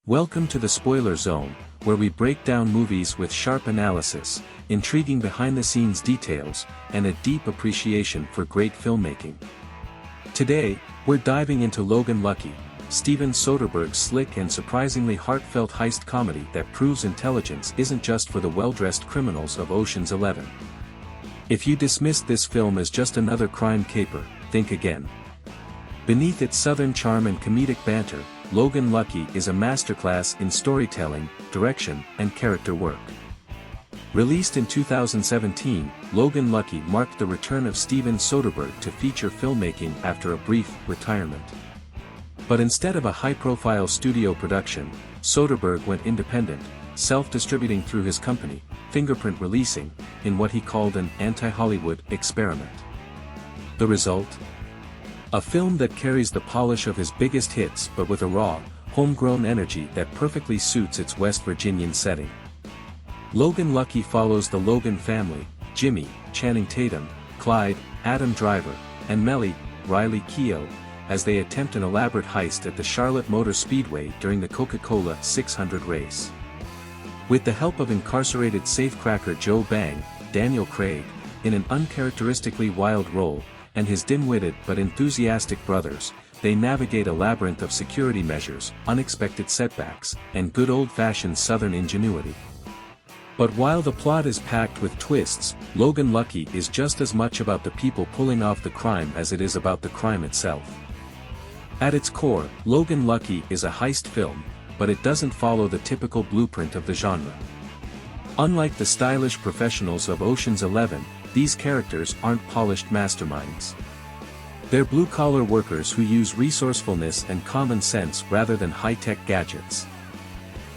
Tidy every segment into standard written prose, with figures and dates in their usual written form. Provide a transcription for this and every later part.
Welcome to the spoiler zone, where we break down movies with sharp analysis, intriguing behind-the-scenes details, and a deep appreciation for great filmmaking. Today, we're diving into Logan Lucky, Steven Soderbergh's slick and surprisingly heartfelt heist comedy that proves intelligence isn't just for the well-dressed criminals of Ocean's 11. If you dismissed this film as just another crime caper, think again. Beneath its southern charm and comedic banter, Logan Lucky is a masterclass in storytelling, direction, and character work. Released in 2017, Logan Lucky marked the return of Steven Soderbergh to feature filmmaking after a brief retirement. But instead of a high-profile studio production, Soderbergh went independent, self-distributing through his company, Fingerprint Releasing, in what he called an anti-Hollywood experiment. The result? A film that carries the polish of his biggest hits but with a raw, homegrown energy that perfectly suits its West Virginian setting. Logan Lucky follows the Logan family, Jimmy, Channing Tatum, Clyde, Adam Driver, and Mellie, Riley Keough, as they attempt an elaborate heist at the Charlotte Motor Speedway during the Coca-Cola 600 race. With the help of incarcerated safecracker Joe Bang, Daniel Craig, in an uncharacteristically wild role, and his dim-witted but enthusiastic brothers, they navigate a labyrinth of security measures, unexpected setbacks, and good old-fashioned Southern ingenuity. But while the plot is packed with twists, Logan Lucky is just as much about the people pulling off the crime as it is about the crime itself. At its core, Logan Lucky is a heist film, but it doesn't follow the typical blueprint of the genre. Unlike the stylish professionals of Ocean's 11, these characters aren't polished masterminds. They're blue-collar workers who use resourcefulness and common sense rather than high-tech gadgets.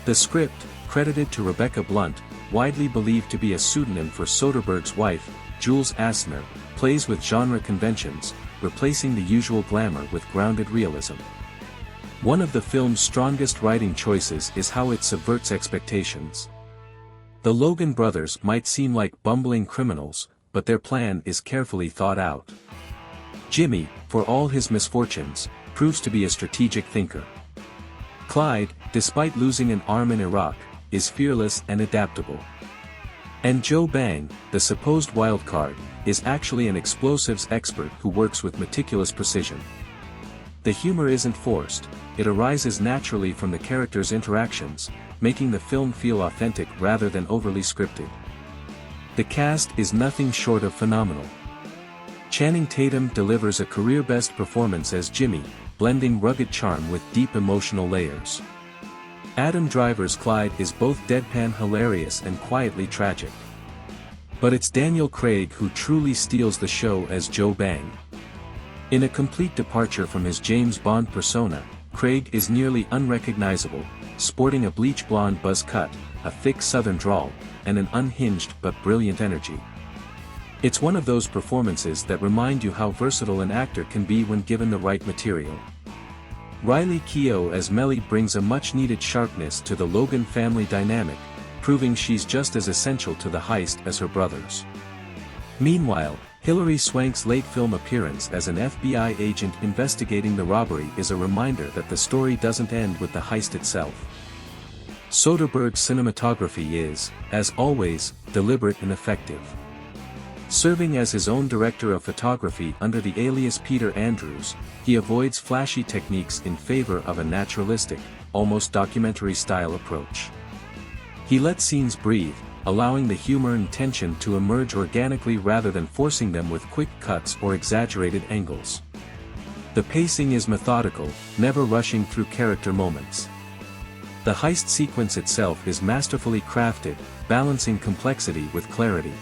The script, credited to Rebecca Blunt, widely believed to be a pseudonym for Soderbergh's wife, Jules Asner, plays with genre conventions, replacing the usual glamour with grounded realism. One of the film's strongest writing choices is how it subverts expectations. The Logan brothers might seem like bumbling criminals, but their plan is carefully thought out. Jimmy, for all his misfortunes, proves to be a strategic thinker. Clyde, despite losing an arm in Iraq, is fearless and adaptable. And Joe Bang, the supposed wild card, is actually an explosives expert who works with meticulous precision. The humor isn't forced, it arises naturally from the characters' interactions, making the film feel authentic rather than overly scripted. The cast is nothing short of phenomenal. Channing Tatum delivers a career-best performance as Jimmy, blending rugged charm with deep emotional layers. Adam Driver's Clyde is both deadpan hilarious and quietly tragic. But it's Daniel Craig who truly steals the show as Joe Bang. In a complete departure from his James Bond persona, Craig is nearly unrecognizable, sporting a bleach blonde buzz cut, a thick southern drawl, and an unhinged but brilliant energy. It's one of those performances that remind you how versatile an actor can be when given the right material. Riley Keough as Mellie brings a much-needed sharpness to the Logan family dynamic, proving she's just as essential to the heist as her brothers. Meanwhile, Hilary Swank's late film appearance as an FBI agent investigating the robbery is a reminder that the story doesn't end with the heist itself. Soderbergh's cinematography is, as always, deliberate and effective. Serving as his own director of photography under the alias Peter Andrews, he avoids flashy techniques in favor of a naturalistic, almost documentary-style approach. He lets scenes breathe, allowing the humor and tension to emerge organically rather than forcing them with quick cuts or exaggerated angles. The pacing is methodical, never rushing through character moments. The heist sequence itself is masterfully crafted, balancing complexity with clarity.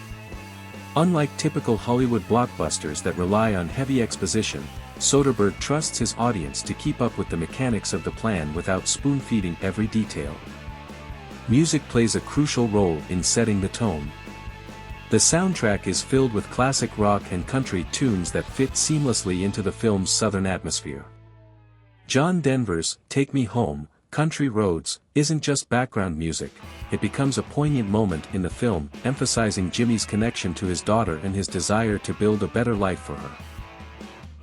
Unlike typical Hollywood blockbusters that rely on heavy exposition, Soderbergh trusts his audience to keep up with the mechanics of the plan without spoon-feeding every detail. Music plays a crucial role in setting the tone. The soundtrack is filled with classic rock and country tunes that fit seamlessly into the film's southern atmosphere. John Denver's "Take Me Home, Country Roads" isn't just background music, it becomes a poignant moment in the film, emphasizing Jimmy's connection to his daughter and his desire to build a better life for her.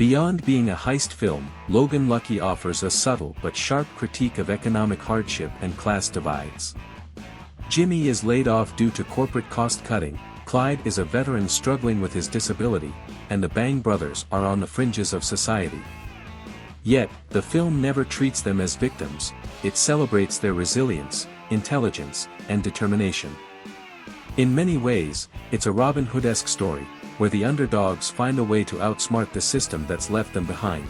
Beyond being a heist film, Logan Lucky offers a subtle but sharp critique of economic hardship and class divides. Jimmy is laid off due to corporate cost-cutting, Clyde is a veteran struggling with his disability, and the Bang brothers are on the fringes of society. Yet, the film never treats them as victims, it celebrates their resilience, intelligence, and determination. In many ways, it's a Robin Hood-esque story, where the underdogs find a way to outsmart the system that's left them behind.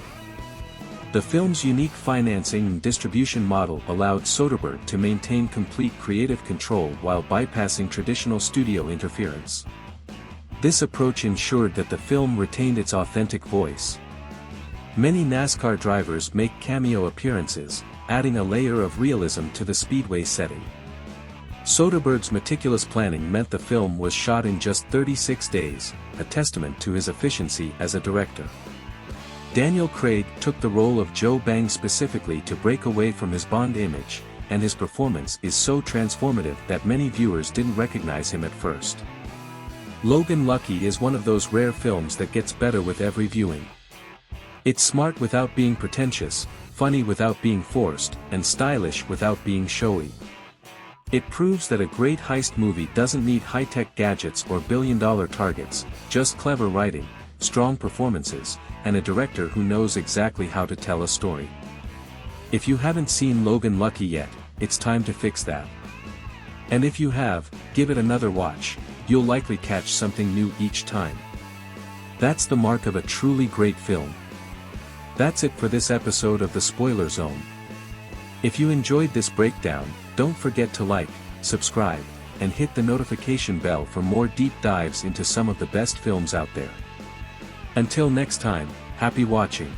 The film's unique financing and distribution model allowed Soderbergh to maintain complete creative control while bypassing traditional studio interference. This approach ensured that the film retained its authentic voice. Many NASCAR drivers make cameo appearances, adding a layer of realism to the speedway setting. Soderbergh's meticulous planning meant the film was shot in just 36 days, a testament to his efficiency as a director. Daniel Craig took the role of Joe Bang specifically to break away from his Bond image, and his performance is so transformative that many viewers didn't recognize him at first. Logan Lucky is one of those rare films that gets better with every viewing. It's smart without being pretentious, funny without being forced, and stylish without being showy. It proves that a great heist movie doesn't need high-tech gadgets or billion-dollar targets, just clever writing, strong performances, and a director who knows exactly how to tell a story. If you haven't seen Logan Lucky yet, it's time to fix that. And if you have, give it another watch, you'll likely catch something new each time. That's the mark of a truly great film. That's it for this episode of The Spoiler Zone. If you enjoyed this breakdown, don't forget to like, subscribe, and hit the notification bell for more deep dives into some of the best films out there. Until next time, happy watching.